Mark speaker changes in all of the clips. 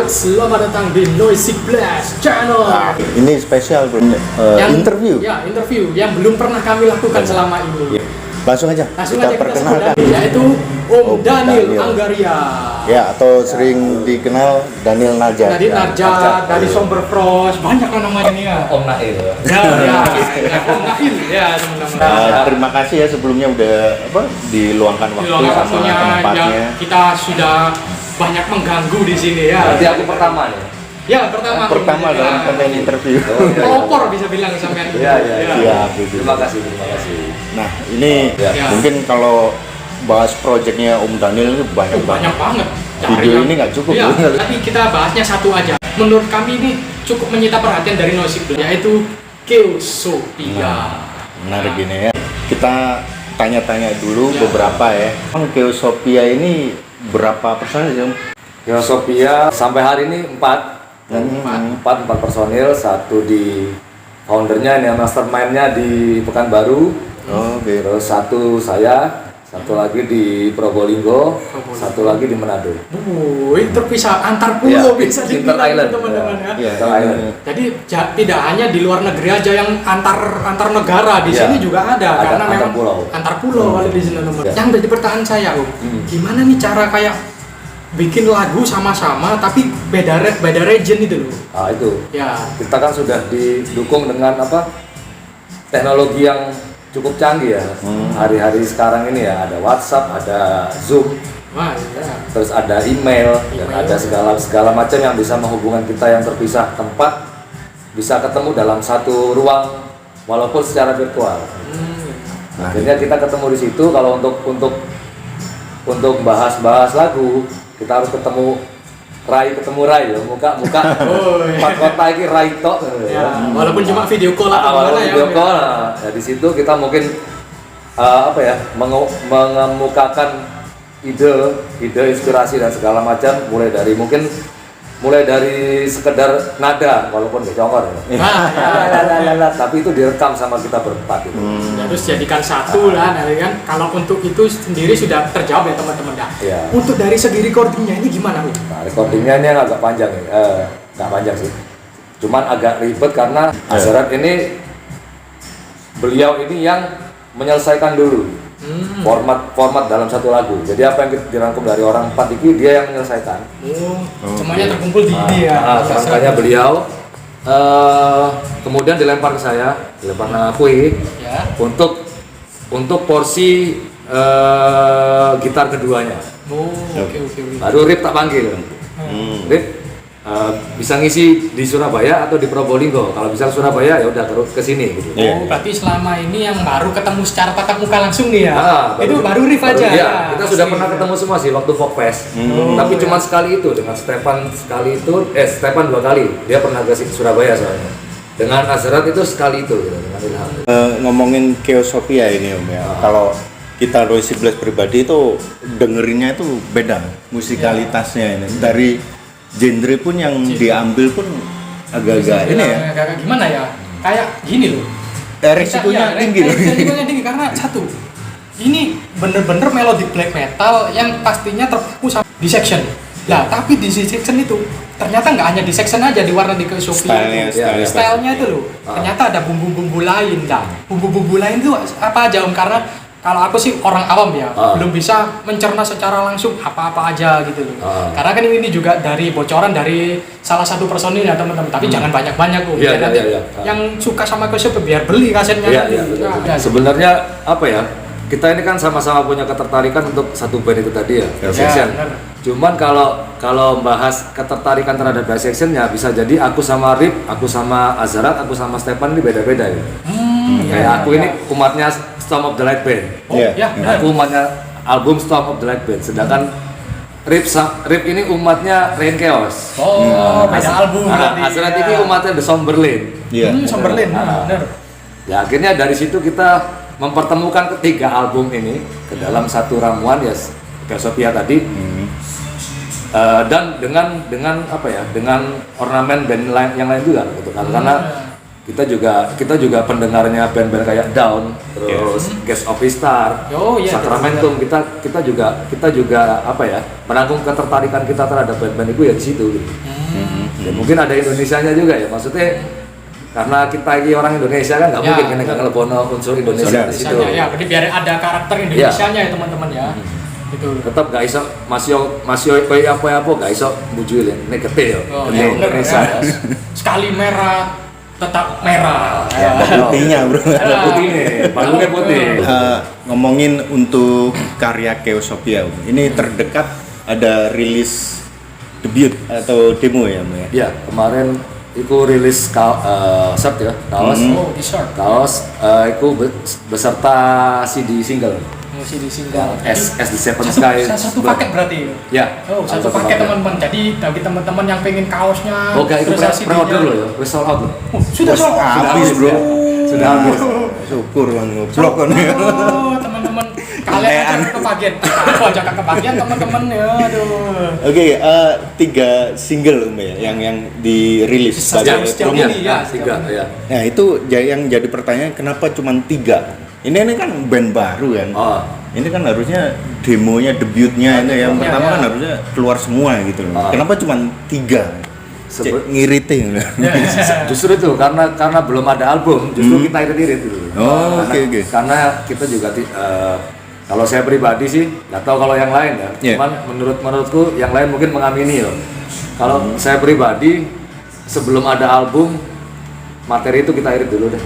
Speaker 1: Selamat datang di Noisy Blast Channel.
Speaker 2: Ini spesial bro, interview.
Speaker 1: Ya, interview yang belum pernah kami lakukan selama ini.
Speaker 2: Ya. Langsung aja kita perkenalkan,
Speaker 1: yaitu Om Daniel Anggaria.
Speaker 2: Ya, atau sering dikenal Daniel Narja.
Speaker 1: Dari Narja, dari Somber Frost, banyak lah namanya nih ya.
Speaker 3: Om Nail.
Speaker 1: Ya, Om Nail, ya teman-teman.
Speaker 2: Terima kasih ya sebelumnya udah diluangkan waktu sama tempatnya.
Speaker 1: Ya, kita sudah banyak mengganggu di sini ya.
Speaker 3: Berarti aku pertama nih.
Speaker 1: Ya, pertama
Speaker 2: dalam konten interview.
Speaker 1: Pelopor bisa bilang sampean.
Speaker 3: Iya. Terima kasih.
Speaker 2: Nah, ini mungkin kalau bahas proyeknya Om Daniel ini banyak
Speaker 1: banget.
Speaker 2: Video ini nggak cukup.
Speaker 1: Ya, tapi kita bahasnya satu aja. Menurut kami ini cukup menyita perhatian dari Noisy Blast, yaitu Keosophia.
Speaker 2: Menarik gini ya. Kita tanya-tanya dulu beberapa ya. Keosophia ini berapa personil sih Om?
Speaker 3: Keosophia sampai hari ini 4 personil, satu di foundernya ini mastermind-nya di Pekanbaru. Terus satu saya, satu lagi di Probolinggo, satu lagi di Manado.
Speaker 1: Terpisah antar pulau bisa
Speaker 3: Inter
Speaker 1: dibilang
Speaker 3: Island,
Speaker 1: teman-teman ya.
Speaker 3: Inter Island.
Speaker 1: Jadi tidak hanya di luar negeri aja yang antar negara, di sini juga ada karena
Speaker 3: antar
Speaker 1: memang
Speaker 3: pulau.
Speaker 1: Antar pulau kalau di sini teman. Yang jadi pertanyaan saya, gimana nih cara kayak bikin lagu sama-sama tapi beda region itu loh.
Speaker 3: Nah, itu.
Speaker 1: Ya.
Speaker 3: Kita kan sudah didukung dengan teknologi yang cukup canggih ya. Hari-hari sekarang ini ya ada WhatsApp, ada Zoom.
Speaker 1: Wah, ya.
Speaker 3: Terus ada email dan ada segala macam yang bisa menghubungkan kita yang terpisah tempat bisa ketemu dalam satu ruang walaupun secara virtual. Akhirnya kita ketemu di situ. Kalau untuk bahas lagu kita harus ketemu Rai ya, muka empat kota ini Rai tok
Speaker 1: ya. Walaupun cuma video call
Speaker 3: walaupun video call. Nah, di situ kita mungkin mengemukakan ide inspirasi dan segala macam mulai dari sekedar nada walaupun gak congor ya. Tapi itu direkam sama kita berempat itu.
Speaker 1: Terus jadikan satu lah, kan. Kalau untuk itu sendiri sudah terjawab ya teman-teman dah.
Speaker 3: Ya.
Speaker 1: Untuk dari segi recordingnya ini gimana, Bu?
Speaker 3: Nah, recordingnya ini agak panjang nih, nggak panjang sih. Cuman agak ribet karena Azharat ini beliau ini yang menyelesaikan dulu format dalam satu lagu. Jadi apa yang dirangkum dari orang 4 ini dia yang menyelesaikan.
Speaker 1: Semuanya terkumpul di dia.
Speaker 3: Makanya beliau kemudian dilempar ke saya, dilempar ke aku untuk porsi gitar keduanya.
Speaker 1: Oke.
Speaker 3: Baru Rip tak panggil. Rip bisa ngisi di Surabaya atau di Probolinggo. Kalau bisa Surabaya ya udah terus ke sini gitu.
Speaker 1: Berarti selama ini yang baru ketemu secara tatap muka langsung nih ya. Itu baru Rif aja.
Speaker 3: Iya, kita sudah pernah ketemu semua sih waktu Folkfest. Tapi cuma sekali itu dengan Stepan Stepan 2 kali. Dia pernah ke Surabaya soalnya. Dengan Azharat itu sekali itu gitu, dengan Ilham.
Speaker 2: Ngomongin Keosophia ini Om ya. Kalau kita Noisy Blast pribadi itu dengerinnya itu beda musikalitasnya ini. Dari genre pun yang diambil pun agak-agak ini ya.
Speaker 1: Agak gimana ya? Kayak gini loh.
Speaker 2: Resikonya tinggi loh.
Speaker 1: Resikonya tinggi karena satu. Ini bener-bener melodic black metal yang pastinya terpaku sama di section. Lah, tapi di section itu ternyata nggak hanya di section aja diwarna di Keosophia. Stylenya itu loh. Ternyata ada bumbu-bumbu lain dah. Bumbu-bumbu lain itu apa aja Om? Karena kalau aku sih orang awam ya, belum bisa mencerna secara langsung apa-apa aja gitu loh. Karena kan ini juga dari bocoran dari salah satu personil ya teman-teman. Tapi jangan banyak-banyak kok. Yang suka sama Keosophia biar beli kasetnya.
Speaker 3: Sebenarnya kita ini kan sama-sama punya ketertarikan untuk satu band itu tadi ya, Section. Cuman kalau bahas ketertarikan terhadap Sectionnya bisa jadi aku sama Rip, aku sama Azharat, aku sama Stepan ini beda-beda ya. Kayak aku ini umatnya Storm of the Light Band. Aku umatnya album Storm of the Light Band. Sedangkan Rip ini umatnya Rain Chaos.
Speaker 1: Beda album.
Speaker 3: Azharat ini umatnya The Somberlane.
Speaker 1: Somberlane, benar.
Speaker 3: Ya akhirnya dari situ kita mempertemukan ketiga album ini ke dalam satu ramuan ya Keosophia tadi. Dan dengan ornamen band yang lain juga gitu kan. Karena kita juga pendengarnya band-band kayak Down, terus Case of Star,
Speaker 1: Oh, iya,
Speaker 3: Sacramentum, kita juga apa ya, menanggung ketertarikan kita terhadap band-band itu ya di situ gitu. Dan mungkin ada Indonesianya juga ya, maksudnya karena kita ini orang Indonesia kan nggak
Speaker 1: Ya,
Speaker 3: mungkin kan ngelepono unsur Indonesia di situ.
Speaker 1: Ya, berarti biar ada karakter Indonesianya ya teman-teman ya. Gitu.
Speaker 3: Tetap gak iso masih kayak apa gak iso muju ini gede ya.
Speaker 1: Oh,
Speaker 3: Gede
Speaker 1: ya, bener,
Speaker 3: Indonesia.
Speaker 1: ya. Sekali merah tetap merah.
Speaker 2: Ya, ada putihnya bro.
Speaker 3: Ada putihnya, balungnya putih.
Speaker 2: Ngomongin untuk karya Keosopia, ini terdekat ada rilis debut atau demo ya, Mbak?
Speaker 3: Ya, kemarin itu rilis shirt ya, kaos.
Speaker 1: Oh, t-shirt.
Speaker 3: Kaos itu beserta CD single.
Speaker 1: Musik di single.
Speaker 3: S the Seven Sky.
Speaker 1: Satu paket berarti.
Speaker 3: Ya.
Speaker 1: Oh, satu paket teman-teman. Jadi bagi teman-teman yang pengen kaosnya,
Speaker 3: Oke, itu
Speaker 1: terus CD-nya.
Speaker 3: pre-order loh ya, wis sold out loh.
Speaker 1: Oh, sudah sold out.
Speaker 2: Habis, bro.
Speaker 3: Sudah habis.
Speaker 2: Syukur bang, ngoblok kan.
Speaker 1: Oh, teman-teman, kalian aja kebagian. Aku aja kebagian teman-teman ya. Aduh.
Speaker 2: Oke, 3 single ya, yang dirilis sebagai
Speaker 1: Sejauh
Speaker 2: promo.
Speaker 1: ini ya.
Speaker 3: 3 ya.
Speaker 2: Nah itu yang jadi pertanyaan kenapa cuma 3? Ini kan band baru kan.
Speaker 3: Oh.
Speaker 2: Ini kan harusnya demonya, debutnya ini yang pertama
Speaker 1: ya.
Speaker 2: kan harusnya keluar semua gitu loh.
Speaker 3: Ah.
Speaker 2: Kenapa cuma 3? Ngiriting loh.
Speaker 3: Justru itu karena belum ada album, justru kita irit-irit gitu.
Speaker 2: Oh, oke.
Speaker 3: Karena kita juga kalau saya pribadi sih nggak tahu kalau yang lain ya.
Speaker 2: Yeah.
Speaker 3: Cuman menurutku yang lain mungkin mengamini loh. Kalau saya pribadi sebelum ada album materi itu kita irit dulu deh.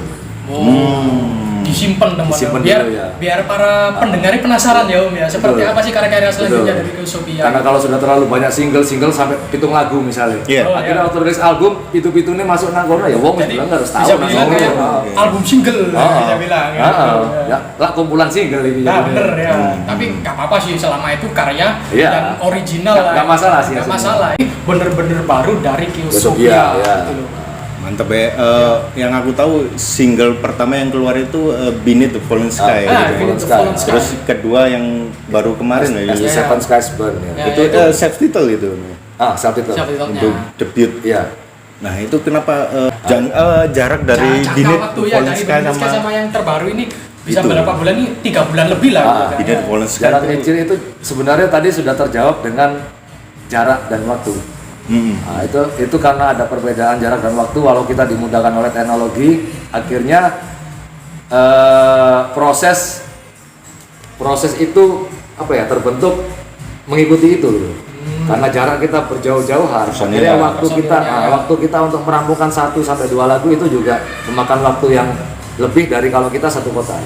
Speaker 1: Disimpan
Speaker 3: Disimpan
Speaker 1: teman-teman biar
Speaker 3: dulu, ya.
Speaker 1: biar para pendengarnya penasaran ya Om ya seperti
Speaker 3: Betul.
Speaker 1: apa sih karya-karya selanjutnya
Speaker 3: Betul.
Speaker 1: dari Keosopia.
Speaker 3: Karena kalau sudah terlalu banyak single sampai 7 lagu misalnya.
Speaker 2: Iya.
Speaker 1: Oh,
Speaker 3: Akhirnya
Speaker 1: iya.
Speaker 3: waktu rilis album itu-itunya masuk nang kono ya wong
Speaker 1: Jadi
Speaker 3: bilang harus tahu
Speaker 1: bisa
Speaker 3: nang
Speaker 1: bilang
Speaker 3: kono.
Speaker 1: kayak album single bisa bilang ya.
Speaker 3: Ya, lah kumpulan single ini.
Speaker 1: Nah bener ya, tapi nggak apa-apa sih selama itu karya
Speaker 3: Iya.
Speaker 1: yang original
Speaker 3: Nggak-
Speaker 1: lah.
Speaker 3: nggak masalah sih
Speaker 1: Nggak
Speaker 3: hasilnya.
Speaker 1: masalah. Ini bener-bener baru dari
Speaker 3: Keosopia,
Speaker 1: Keosopia
Speaker 3: ya.
Speaker 1: gitu loh.
Speaker 2: Mantep ya. Yang aku tahu single pertama yang keluar itu Beneath the Fallen Sky.
Speaker 1: Ah,
Speaker 2: gitu.
Speaker 1: Beneath the Fallen Sky.
Speaker 2: Terus kedua yang baru kemarin ya.
Speaker 3: As the
Speaker 1: Iya.
Speaker 3: Seven Skies Burn ya.
Speaker 1: Ya,
Speaker 2: Itu
Speaker 1: itu.
Speaker 2: self title itu.
Speaker 3: Self title.
Speaker 1: Siapa titelnya?
Speaker 2: Untuk debut.
Speaker 3: Iya.
Speaker 2: Nah itu kenapa jarak dari
Speaker 1: Jangka
Speaker 2: Beneath
Speaker 1: waktu
Speaker 2: the
Speaker 1: ya
Speaker 2: Fallen
Speaker 1: dari
Speaker 2: Sky
Speaker 1: Beneath the Sky sama yang terbaru ini bisa
Speaker 2: Itu.
Speaker 1: berapa bulan nih? 3 bulan lebih lah. gitu kan.
Speaker 2: Beneath the Fallen Sky
Speaker 3: Jarak
Speaker 2: itu-
Speaker 3: kecil itu sebenarnya tadi sudah terjawab dengan jarak dan waktu. Nah, itu karena ada perbedaan jarak dan waktu walau kita dimudahkan oleh teknologi akhirnya proses itu apa ya terbentuk mengikuti itu loh. Karena jarak kita berjauh-jauh harus akhirnya waktu kita untuk merampungkan 1 sampai 2 lagu itu juga memakan waktu yang lebih dari kalau kita satu kota.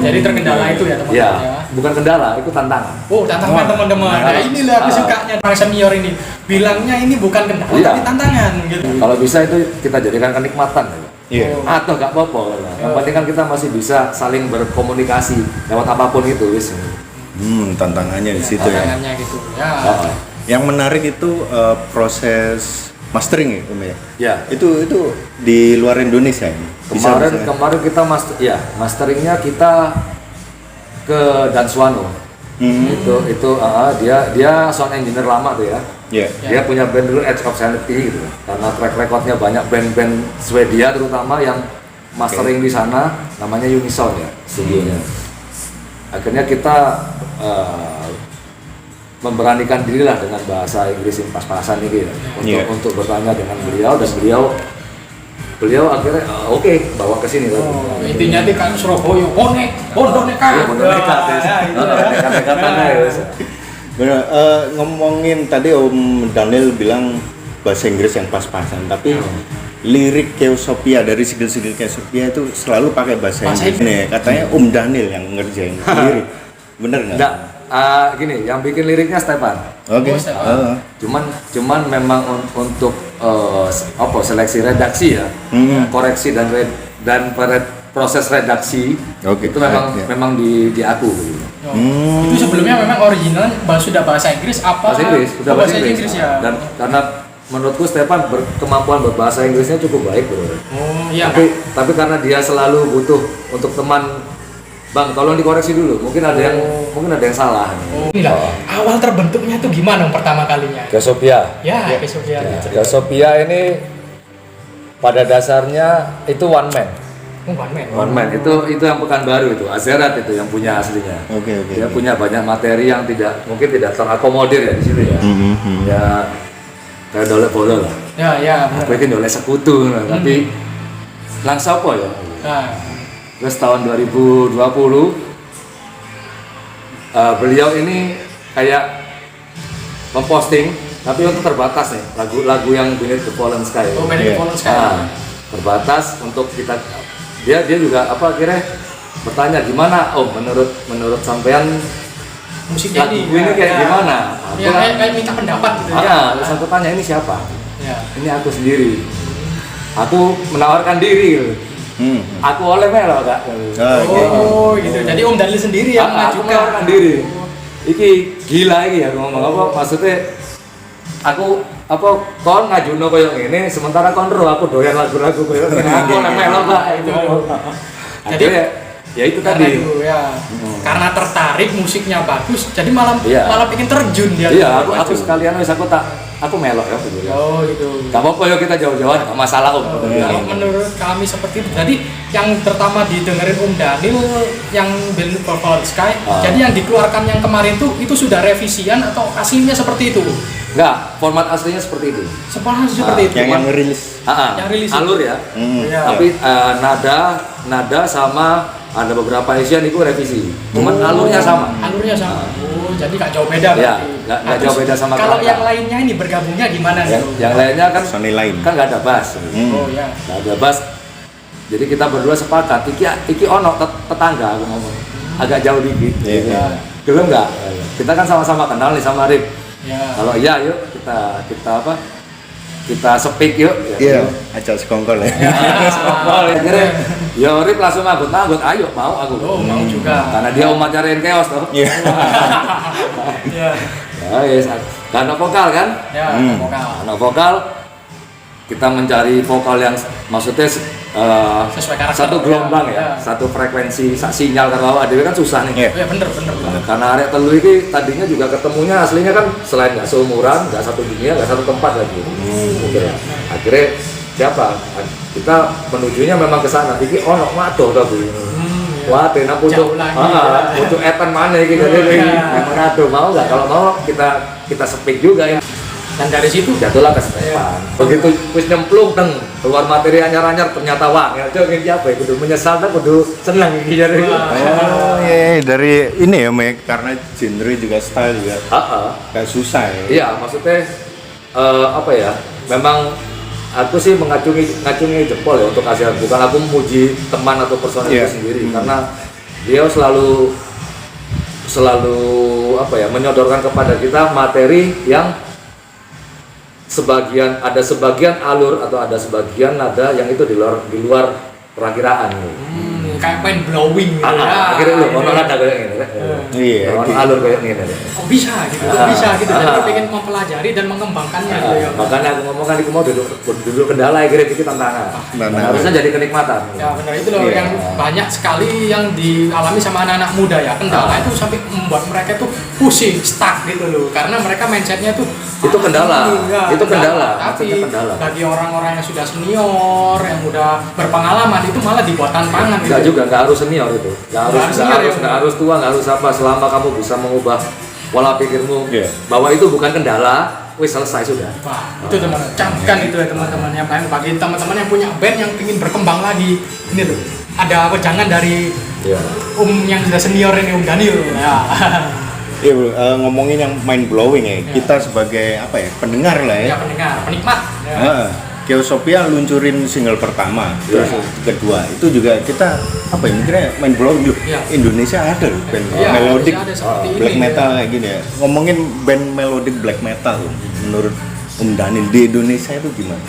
Speaker 1: Jadi terkendala itu ya teman-teman
Speaker 3: Ya,
Speaker 1: ya.
Speaker 3: bukan kendala, itu tantangan.
Speaker 1: Oh, tantangan teman-teman. Nah, inilah aku sukanya orang senior ini. Bilangnya ini bukan kendala
Speaker 3: Iya.
Speaker 1: tapi tantangan gitu.
Speaker 3: Kalau bisa itu kita jadikan kenikmatan ya.
Speaker 2: Iya.
Speaker 3: Atau gak apa-apa. Yang penting kan kita masih bisa saling berkomunikasi lewat apapun itu wis.
Speaker 2: Tantangannya di situ ya.
Speaker 1: Tantangannya gitu. Ya.
Speaker 2: Yang menarik itu proses mastering ya, Om ya.
Speaker 3: Ya.
Speaker 2: Itu di luar Indonesia ini.
Speaker 3: Kemarin kita masteringnya kita ke Danswano. Itu dia sound engineer lama tuh ya.
Speaker 2: Iya.
Speaker 3: Dia punya band dulu Edge of Sanity gitu. Karena track recordnya banyak band-band Swedia terutama yang mastering di sana namanya Unison ya studionya. Akhirnya kita memberanikan diri lah dengan bahasa Inggris yang pas-pasan ini ya, untuk bertanya dengan beliau dan beliau akhirnya oke, bawa ke sini lah.
Speaker 1: Intinya di kan Surabaya, bonek
Speaker 3: Iya, boneka tes. Nekat-nekatan ya.
Speaker 2: Benar, ngomongin tadi Om Daniel bilang bahasa Inggris yang pas-pasan, tapi lirik Keosopia dari single-single Keosopia itu selalu pakai bahasa Inggris. Nih, katanya Om Daniel yang ngerjain lirik. Bener nggak?
Speaker 3: Enggak, gini, yang bikin liriknya Stepan.
Speaker 2: Oke.
Speaker 3: Cuman memang untuk seleksi redaksi ya, koreksi dan proses redaksi
Speaker 2: Oke.
Speaker 3: itu memang di aku. Gitu.
Speaker 1: Itu sebelumnya memang original sudah bahasa Inggris apa?
Speaker 3: Bahasa Inggris, sudah bahasa Inggris.
Speaker 1: ya.
Speaker 3: Dan karena menurutku Stepan kemampuan berbahasa Inggrisnya cukup baik, bro.
Speaker 1: Oh iya.
Speaker 3: Tapi karena dia selalu butuh untuk teman, Bang, tolong dikoreksi dulu. Mungkin ada yang salah.
Speaker 1: Inilah awal terbentuknya itu gimana pertama kalinya?
Speaker 3: Keosopia.
Speaker 1: Ya, Keosopia.
Speaker 3: Keosopia ini pada dasarnya itu one man.
Speaker 1: One man.
Speaker 3: One man itu yang Pekanbaru itu, Azerat itu yang punya aslinya.
Speaker 2: Oke.
Speaker 3: Dia punya banyak materi yang mungkin tidak terakomodir ya di situ ya. Ya kayak dolek bola lah.
Speaker 1: Ya.
Speaker 3: Aku ini dolek sekutu, tapi langsung apa ya?
Speaker 1: Nah,
Speaker 3: Terus tahun 2020 beliau ini kayak memposting, tapi untuk terbatas nih lagu-lagu yang Beneath the Fallen Sky.
Speaker 1: oh Beneath the Fallen Sky.
Speaker 3: Terbatas untuk kita. Dia juga akhirnya bertanya gimana, menurut sampean
Speaker 1: Musik
Speaker 3: lagu ini kayak gimana?
Speaker 1: Ya, kayak minta pendapat gitu ya.
Speaker 3: Terus aku tanya ini siapa?
Speaker 1: Ya.
Speaker 3: Ini aku sendiri. Aku menawarkan diri. Aku oleh melo kak.
Speaker 1: Oh gitu. Jadi Om Daniel sendiri yang
Speaker 3: Aku
Speaker 1: mengajukan.
Speaker 3: menawarkan diri. Iki gila iki aku ngomong apa? Maksudnya aku kon ngajuno koyo ngene sementara kon ro aku doyan lagu-lagu koyo ngene. Aku oleh melo kak itu.
Speaker 1: Jadi
Speaker 3: ya itu
Speaker 1: karena
Speaker 3: tadi.
Speaker 1: itu ya. Karena tertarik musiknya bagus, jadi malah bikin terjun dia.
Speaker 3: Iya, aku sekalian wis aku melok ya betul.
Speaker 1: Oh gitu.
Speaker 3: Gak apa-apa ya kita jauh-jauhan, gak masalah Om.
Speaker 1: Kalau menurut kami seperti itu. Jadi yang pertama didengerin Om Daniel yang Beneath the Fallen Sky. Jadi yang dikeluarkan yang kemarin itu sudah revisian atau aslinya seperti itu?
Speaker 3: Enggak, format aslinya seperti itu.
Speaker 1: Seperti itu.
Speaker 2: Yang rilis.
Speaker 1: Yang rilis
Speaker 3: alur ya.
Speaker 1: Ya.
Speaker 3: Tapi nada sama ada beberapa isian itu revisi. Cuman alurnya sama.
Speaker 1: Alurnya sama. Oh, jadi nggak jauh beda
Speaker 3: Ya,
Speaker 1: berarti.
Speaker 3: nggak jauh beda sama
Speaker 1: Kalau
Speaker 3: Kerangka.
Speaker 1: yang lainnya ini bergabungnya gimana nih?
Speaker 3: Yang lainnya kan
Speaker 2: Sony lain.
Speaker 3: kan nggak ada bass.
Speaker 1: Oh ya.
Speaker 3: Nggak ada bass. Jadi kita berdua sepakat. Iki ono tetangga aku ngomong. Agak jauh dikit.
Speaker 2: Iya.
Speaker 3: Belum nggak? Kita kan sama-sama kenal nih sama Rip.
Speaker 1: Ya.
Speaker 3: Kalau iya yuk kita apa? Kita speak yuk.
Speaker 2: Iya, ajak sekongkol ya.
Speaker 3: Akhirnya ya Rip langsung nganggut, ayo mau aku.
Speaker 1: Oh, mau juga.
Speaker 3: Karena dia umatnya Rain Chaos toh.
Speaker 2: Iya.
Speaker 1: Ya.
Speaker 3: Ya, yes. Karena vokal kan?
Speaker 1: Ya, vokal.
Speaker 3: Karena vokal kita mencari vokal yang maksudnya
Speaker 1: Sesuai karakter.
Speaker 3: satu gelombang ya,
Speaker 1: Ya.
Speaker 3: satu frekuensi, sinyal karena ADW kan susah nih.
Speaker 2: Iya.
Speaker 1: Oh, ya bener.
Speaker 3: Karena arek telu ini tadinya juga ketemunya aslinya kan selain nggak seumuran, nggak satu dunia, nggak satu tempat lagi. Oke. Akhirnya siapa? Kita menujunya memang ke sana. Iki ono mato tapi. Wah, tenan untuk
Speaker 1: Jauh lagi,
Speaker 3: untuk etan mana iki jadi Manado mau nggak? Kalau mau kita speak juga ya.
Speaker 1: Dan dari situ
Speaker 3: Jatuhlah ke Stepan. Begitu wis nyemplung teng keluar materi anyar-anyar ternyata wah, ya ini apa ya? Kudu menyesal ta kudu seneng iki jadi.
Speaker 2: Oh iya, dari ini ya Mek, karena genre juga style juga kayak susah ya.
Speaker 3: Iya, maksudnya apa ya? Memang aku sih ngacungi jempol ya untuk ASEAN. Bukan aku memuji teman atau personil itu sendiri karena dia selalu apa ya? Menyodorkan kepada kita materi yang ada sebagian alur atau ada sebagian nada yang itu di luar perakiraan.
Speaker 1: kayak main blowing gitu ya.
Speaker 3: Akhirnya lu ono nada kayak gini.
Speaker 2: Iya.
Speaker 3: Ono alur kayak gini.
Speaker 1: Kok bisa gitu? Dan dia pengen mempelajari dan mengembangkannya gitu ya.
Speaker 3: Makanya aku ngomong kan aku mau duduk kendala akhirnya dikit tantangan. Harusnya jadi kenikmatan.
Speaker 1: Ya benar itu loh yang banyak sekali yang dialami sama anak-anak muda ya. Kendala itu sampai membuat mereka tuh pusing, stuck gitu loh. Karena mereka mindsetnya tuh
Speaker 3: itu kendala. Itu kendala.
Speaker 1: Tapi bagi orang-orang yang sudah senior, yang udah berpengalaman itu malah dibuat tantangan
Speaker 3: Enggak
Speaker 1: gitu.
Speaker 3: juga, nggak harus senior itu. Nggak harus tua, nggak harus apa. Selama kamu bisa mengubah pola pikirmu bahwa itu bukan kendala, wis selesai sudah.
Speaker 1: Wah, itu teman-teman, camkan itu ya teman-teman yang bagi teman-teman yang punya band yang ingin berkembang lagi. Ini loh, ada jangan dari yang sudah senior ini Daniel. Ya.
Speaker 2: Iya bro, ngomongin yang mind blowing ya. Kita sebagai apa ya, pendengar lah ya.
Speaker 1: Ya pendengar, penikmat.
Speaker 2: Geosopia luncurin single pertama, terus kedua itu juga kita apa ya mikirnya main blowing loh. Indonesia ada loh band melodic black metal kayak gini ya. Ngomongin band melodic black metal menurut Om Daniel di Indonesia itu gimana?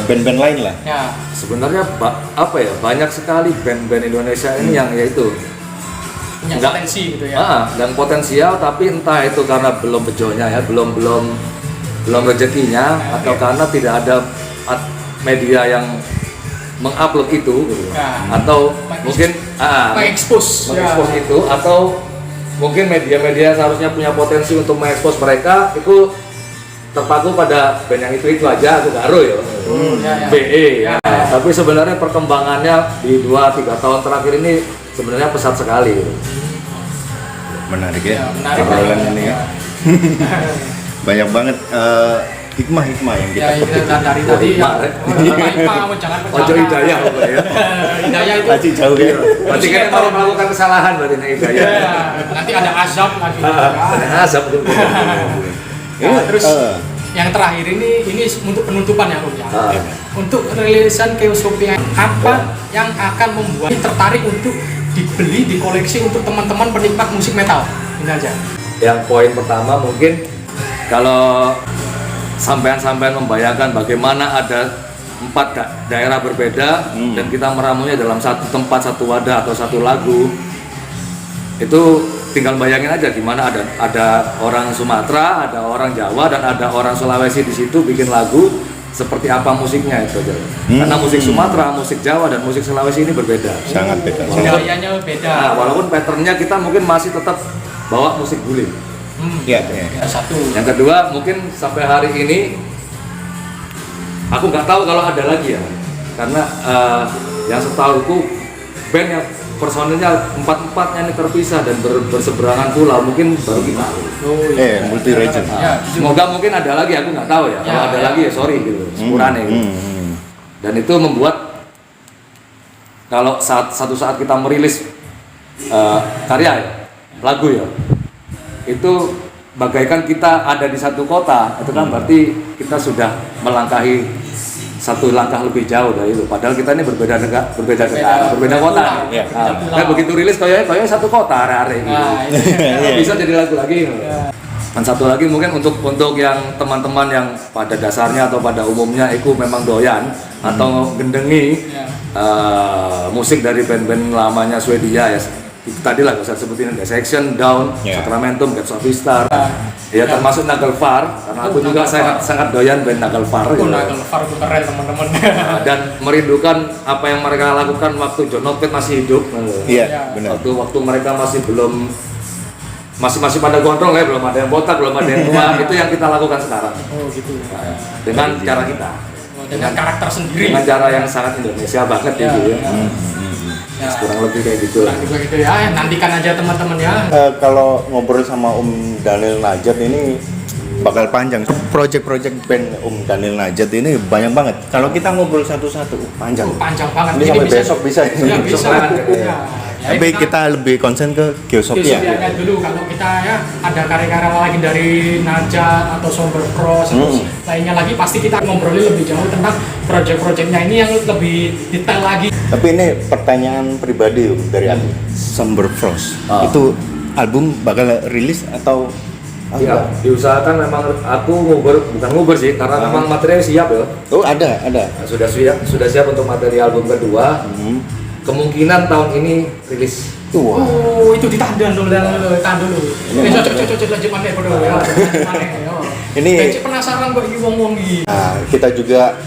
Speaker 2: Band-band lain lah.
Speaker 1: Ya.
Speaker 3: Sebenarnya apa ya, banyak sekali band-band Indonesia ini yang yaitu
Speaker 1: punya potensi gitu ya.
Speaker 3: Dan potensial tapi entah itu karena belum bejonya ya, belum rezekinya atau karena tidak ada media yang mengupload itu gitu. Atau mungkin
Speaker 1: mengekspos
Speaker 3: itu atau mungkin media-media yang seharusnya punya potensi untuk mengekspos mereka itu terpaku pada band yang itu aja aku gak ero ya.
Speaker 1: Ya.
Speaker 3: BE.
Speaker 1: Ya.
Speaker 3: Tapi sebenarnya perkembangannya di 2-3 tahun terakhir ini sebenarnya pesat sekali.
Speaker 2: Menarik ya,
Speaker 1: Ya, menarik.
Speaker 2: obrolan ini ya. Banyak banget hikmah-hikmah yang kita
Speaker 1: Ya,
Speaker 2: petik.
Speaker 1: dari tadi ya.
Speaker 3: Hikmah,
Speaker 1: Jangan
Speaker 3: Ojo hidayah Pak ya.
Speaker 1: Hidayah itu.
Speaker 2: Masih jauh ya.
Speaker 3: Berarti kan mau melakukan kesalahan berarti nih hidayah.
Speaker 1: Ya, nanti ada azab lagi.
Speaker 3: Ada asap tuh.
Speaker 1: Ya, terus yang terakhir ini untuk penutupan ya Om ya. Untuk rilisan Keosopia apa yang akan membuat tertarik untuk dibeli, dikoleksi untuk teman-teman penikmat musik metal? Ini aja.
Speaker 3: Yang poin pertama mungkin kalau sampean-sampean membayangkan bagaimana ada 4 daerah berbeda dan kita meramunya dalam satu tempat, satu wadah atau satu lagu, itu tinggal bayangin aja gimana ada orang Sumatera, ada orang Jawa dan ada orang Sulawesi di situ bikin lagu, seperti apa musiknya itu aja. Karena musik Sumatera, musik Jawa dan musik Sulawesi ini berbeda.
Speaker 2: Sangat beda.
Speaker 1: Budayanya beda.
Speaker 3: Nah, walaupun patternnya kita mungkin masih tetap bawa musik guling.
Speaker 2: Ya.
Speaker 1: Ya, satu.
Speaker 3: Yang kedua mungkin sampai hari ini aku nggak tahu kalau ada lagi ya, karena yang setahuku band yang personilnya 4-4-nya ini terpisah dan berseberangan pulau mungkin baru kita.
Speaker 1: Oh, iya.
Speaker 2: Multi region.
Speaker 1: Ya,
Speaker 3: Semoga mungkin ada lagi, aku nggak tahu ya. Kalau
Speaker 1: Ya,
Speaker 3: ada
Speaker 1: ya.
Speaker 3: lagi ya sorry gitu, sepurane gitu. Dan itu membuat kalau satu saat kita merilis karya ya, lagu ya, itu bagaikan kita ada di satu kota, itu kan berarti kita sudah melangkahi satu langkah lebih jauh dari itu. Padahal kita ini berbeda negara, berbeda kota.
Speaker 1: pulau.
Speaker 3: Nih.
Speaker 2: Ya.
Speaker 3: Nah, begitu rilis kayaknya satu kota hari-hari gitu.
Speaker 1: Nah,
Speaker 3: Nggak bisa jadi lagu lagi. Dan satu lagi mungkin untuk yang teman-teman yang pada dasarnya atau pada umumnya itu memang doyan atau gendengi musik dari band-band lamanya Swedia ya. Tadi lah saya sebutin Dissection, Down, Sacramentum, Gates of Star, ya termasuk Nagelfar, karena aku juga sangat doyan band Nagelfar.
Speaker 1: Aku Nagelfar itu keren teman-teman.
Speaker 3: Dan merindukan apa yang mereka lakukan waktu John Oates masih hidup.
Speaker 2: Iya, benar.
Speaker 3: Waktu mereka masih masih pada gondrong ya, belum ada yang botak, belum ada yang tua, itu yang kita lakukan sekarang.
Speaker 1: Oh gitu.
Speaker 3: Dengan cara kita,
Speaker 1: Dengan karakter sendiri.
Speaker 3: dengan cara yang sangat Indonesia banget
Speaker 1: Ya,
Speaker 3: gitu ya.
Speaker 1: ya.
Speaker 3: Kurang lebih kayak gitu.
Speaker 1: Kurang juga gitu ya. Nantikan aja teman-teman ya.
Speaker 2: Kalau ngobrol sama Daniel Najat ini bakal panjang. Project-project band Daniel Najat ini banyak banget. Kalau kita ngobrol satu-satu panjang.
Speaker 1: Panjang banget.
Speaker 2: Ini sampai besok bisa.
Speaker 1: Ya, bisa. Ya. Ya,
Speaker 2: Tapi kita lebih konsen ke Geosopia.
Speaker 1: Geosopia dulu. Kalau kita ya ada karya-karya lagi dari Najat atau Somber Cross atau lainnya lagi, pasti kita ngobrolin lebih jauh tentang project-projectnya ini yang lebih detail lagi.
Speaker 2: Tapi ini pertanyaan pribadi dari aku. Somber Frost. Itu album bakal rilis atau
Speaker 3: Ya, diusahakan memang aku bukan nguber sih, karena memang material siap ya.
Speaker 2: Oh, ada.
Speaker 3: Nah, sudah siap untuk materi album kedua. Kemungkinan tahun ini rilis.
Speaker 2: Wah.
Speaker 1: Oh, itu ditahan dulu. Cocok lanjut mana bro ya.
Speaker 2: Ini
Speaker 1: penasaran kok ini wong-wong iki.
Speaker 2: Nah, kita juga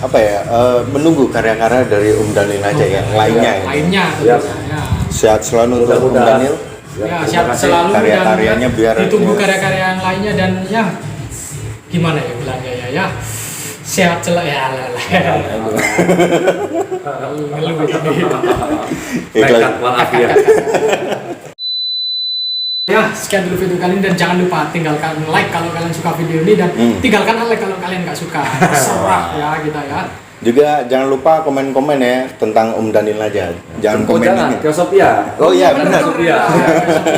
Speaker 2: menunggu karya-karya dari Daniel Najat yang lainnya.
Speaker 1: Lainnya
Speaker 3: Ya.
Speaker 1: tentunya.
Speaker 2: Sehat selalu untuk
Speaker 3: Mudah-mudahan.
Speaker 2: Daniel.
Speaker 1: Ya,
Speaker 3: terima
Speaker 1: siap
Speaker 3: kasih.
Speaker 1: selalu
Speaker 2: Karya-karyanya
Speaker 1: dan
Speaker 2: biar
Speaker 1: ditunggu karya-karya yang lainnya dan ya gimana ya bilangnya ya sehat selalu ya lah.
Speaker 3: Nekat walafiat.
Speaker 1: Ya, sekian dulu video kali ini dan jangan lupa tinggalkan like kalau kalian suka video ini dan tinggalkan like kalau kalian nggak suka. Serah ya kita ya.
Speaker 2: Juga jangan lupa komen-komen ya tentang Daniel Najat. Jangan komen ini.
Speaker 3: Geosopia.
Speaker 2: Oh iya benar.
Speaker 3: Geosopia.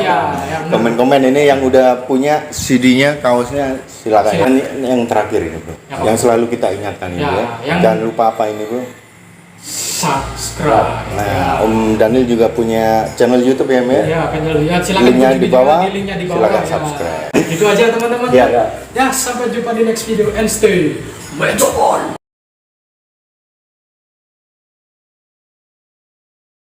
Speaker 1: Ya,
Speaker 2: Komen-komen ini yang udah punya CD-nya, kaosnya silakan. Yang terakhir ini bro, yang selalu kita ingatkan ini
Speaker 1: Ya,
Speaker 2: ya.
Speaker 1: yang-
Speaker 2: Jangan lupa apa ini bro.
Speaker 1: subscribe.
Speaker 2: Nah, Daniel juga punya channel YouTube ya, Mia?
Speaker 1: Ya, kan lihat silakan
Speaker 2: Linknya
Speaker 1: kunjungi
Speaker 2: di bawah.
Speaker 1: juga linknya di bawah.
Speaker 2: Silakan
Speaker 1: ya.
Speaker 2: subscribe.
Speaker 1: Itu aja teman-teman.
Speaker 2: Ya.
Speaker 1: Ya, sampai jumpa di next video and stay magical.